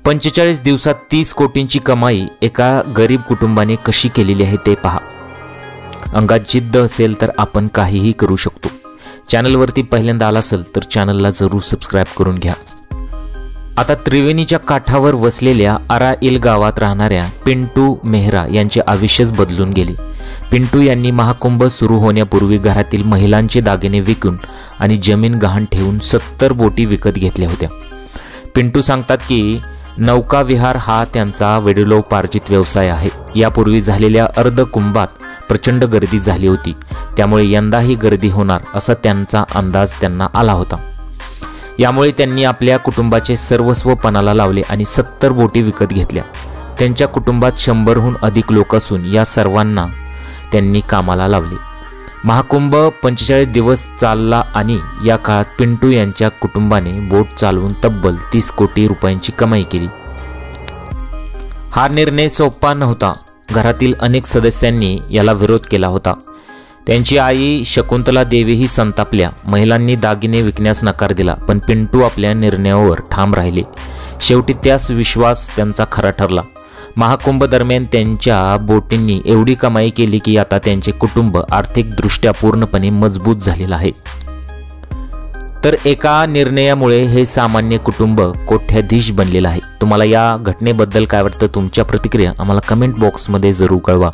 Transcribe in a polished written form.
45 दिवसात 30 कोटींची कमाई एका गरीब कुटुंबाने कशी केलेली आहे ते पहा। अंगात जिद्द असेल तर आपण काहीही करू शकतो। चॅनलवरती पहिल्यांदा आला असेल तर चॅनलला जरूर सबस्क्राइब करून घ्या। आता त्रिवेणीच्या काठावर वसलेल्या आराइल गावात राहणाऱ्या पिंटू मेहरा यांचे आयुष्यच बदलून गेले। पिंटू यांनी महाकुंभ सुरू होण्यापूर्वी घरातील महिलांचे दागिने विकून आणि जमीन गहाण ठेवून 70 बोटी विकत घेतल्या होत्या। पिंटू सांगतात की नौकाविहार हा त्यांचा वडिलोपार्जित व्यवसाय आहे। यापूर्वी झालेल्या अर्धकुंभात प्रचंड गर्दी झाली होती, त्यामुळे यंदाही गर्दी होणार असा त्यांचा अंदाज त्यांना आला होता। यामुळे त्यांनी आपल्या कुटुंबाचे सर्वस्व पणाला लावले आणि 70 बोटी विकत घेतल्या। त्यांच्या कुटुंबात 100हून अधिक लोक असून या सर्वांना त्यांनी कामाला लावले। महाकुंभ 45 दिवस चालला आणि या काळात पिंटू यांच्या कुटुंबाने बोट चालवून तब्बल 30 कोटी रुपयांची कमाई केली। हा निर्णय सोपा नव्हता। घरातील अनेक सदस्यांनी याला विरोध केला होता। त्यांची आई शकुंतला देवीही संतापल्या। महिलांनी दागिने विकण्यास नकार दिला, पण पिंटू आपल्या निर्णयावर ठाम राहिले। शेवटी त्यास विश्वास त्यांचा खरा ठरला। महाकुंभ दरम्यान त्यांच्या बोटींनी एवढी कमाई केली की आता त्यांचे कुटुंब आर्थिकदृष्ट्या पूर्णपणे मजबूत झालेलं आहे। तर एका निर्णयामुळे हे सामान्य कुटुंब कोट्याधीश बनलेलं आहे। तुम्हाला या घटनेबद्दल काय वाटतं? तुमच्या प्रतिक्रिया आम्हाला कमेंट बॉक्समध्ये जरूर कळवा।